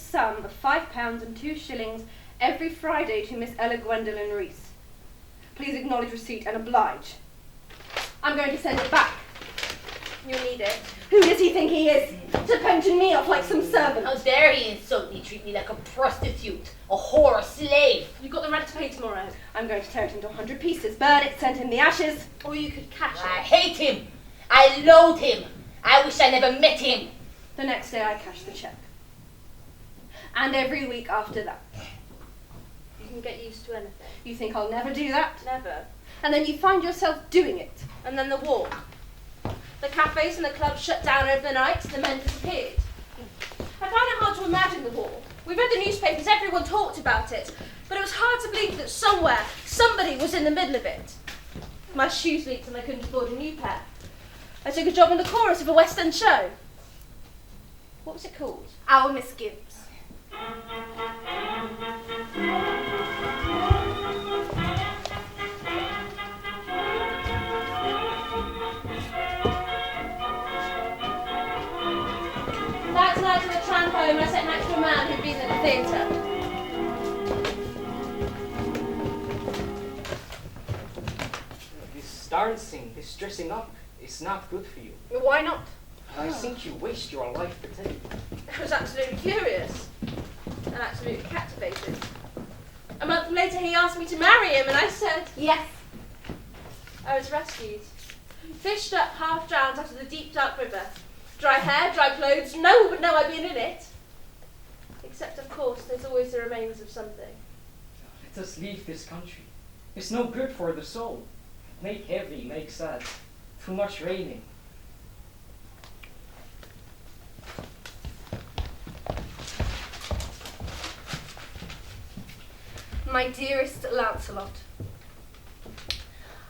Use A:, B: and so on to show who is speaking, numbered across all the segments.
A: sum of £5 and 2 shillings every Friday to Miss Ella Gwendolen Reese. Please acknowledge receipt and oblige. I'm going to send it back.
B: You'll need it.
A: Who does he think he is? To pension me off like some servant?
C: How dare he insult me, treat me like a prostitute, a whore, a slave?
B: You've got the rent to pay tomorrow.
A: I'm going to tear it into 100 pieces, burn it, send him the ashes.
B: Or you could cash
C: I
B: it.
C: hate him. I loathe him. I wish I never met him.
A: The next day I cash the cheque. And every week after that.
B: You can get used to anything.
A: You think I'll never do that?
B: Never.
A: And then you find yourself doing it.
B: And then the war. The cafes and the clubs shut down over the night, the men disappeared. I found it hard to imagine the war. We read the newspapers, everyone talked about it. But it was hard to believe that somewhere, somebody was in the middle of it. My shoes leaked and I couldn't afford a new pair. I took a job in the chorus of a West End show. What was it called? Our Miss Gibbs. That night on the tram home, I sat next to a man who'd been at the theatre.
D: This dancing, this dressing up is not good for you.
B: Why not?
D: I think you waste your life with it.
B: I was absolutely curious and absolutely captivated. A month later, he asked me to marry him, and I said yes. I was rescued, fished up, half drowned out of the deep, dark river. Dry hair, dry clothes, no one would know I'd been in it. Except, of course, there's always the remains of something.
D: Let us leave this country. It's no good for the soul. Make heavy, make sad. Too much raining.
A: My dearest Lancelot,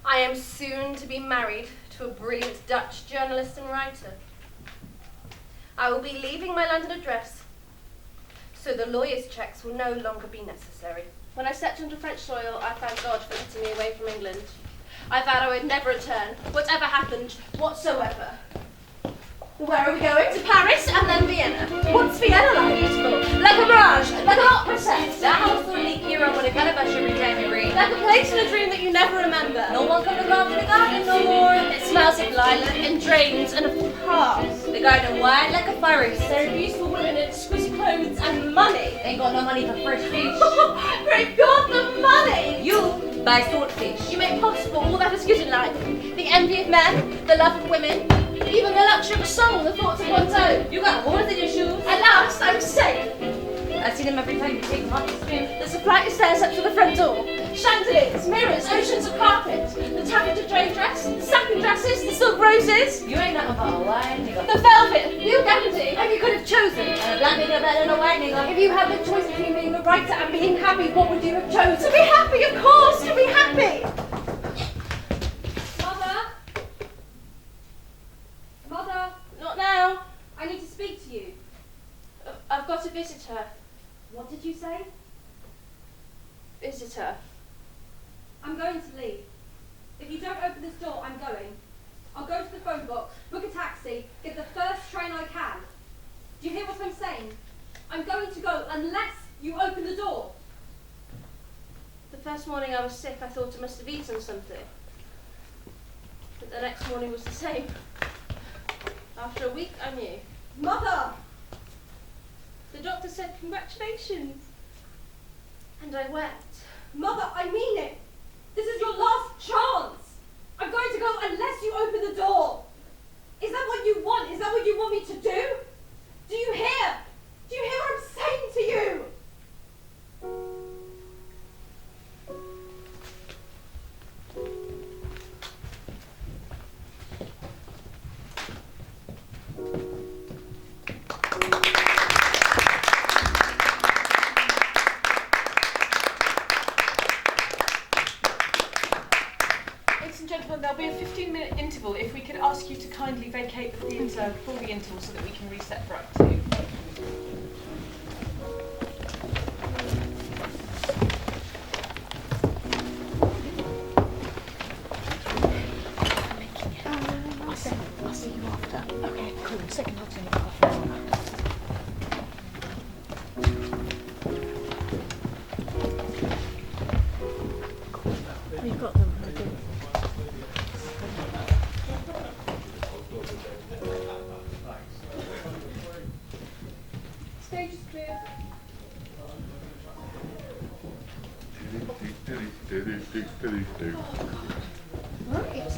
A: I am soon to be married to a brilliant Dutch journalist and writer. I will be leaving my London address, so the lawyer's checks will no longer be necessary.
B: When I stepped onto French soil, I thanked God for letting me away from England. I vowed I would never return, whatever happened, whatsoever.
A: Where are we going?
B: To Paris and then Vienna.
A: What's Vienna like?
B: Beautiful. Like a mirage, like an opera set.
C: The house will leak here on the calabash every time it rains.
B: Like a place in a dream that you never remember.
C: No one come to go to the garden no more.
B: It smells of lilac and drains and of paths.
C: The garden wide like a forest.
B: There are beautiful women in exquisite clothes and money.
C: Ain't got no money for fresh fish.
B: Great God, the money!
C: You buy swordfish.
B: You make possible all that is good in life. The envy of men, the love of women, even the luxury of a soul, the thoughts of one's own.
C: You got holes in your shoes.
B: At last, I was safe.
C: I see them every time you take them up the street.
B: There's a flight of stairs up to the front door. Chandeliers, mirrors, oceans of carpet. The taffeta trade dress, the satin dresses, the silk roses.
C: You ain't nothing but a white nigga.
B: The velvet, the organdy.
A: And you could have chosen.
C: And a black nigga better than a white nigga.
A: If you had the choice between being a writer and being happy, what would you have chosen?
B: To be happy, of course, to be happy.
A: Mother? Mother,
B: Not now.
A: I need to speak to you.
B: I've got a visitor.
A: What did you say?
B: Visitor.
A: I'm going to leave. If you don't open this door, I'm going. I'll go to the phone box, book a taxi, get the first train I can. Do you hear what I'm saying? I'm going to go unless you open the door.
B: The first morning I was sick, I thought I must have eaten something. But the next morning was the same. After a week, I knew.
A: Mother!
B: The doctor said, congratulations. And I wept.
A: Mother, I mean it. This is your last chance. I'm going to go unless you open the door. Is that what you want? Is that what you want me to do? Do you hear? Do you hear what I'm saying to you?
E: Ladies and gentlemen, there'll be a 15-minute interval. If we could ask you to kindly vacate the theatre before the interval so that we can reset for Act 2. I'll see you after. Okay, cool. Second half's in the half an hour. Stage is clear.
B: Right.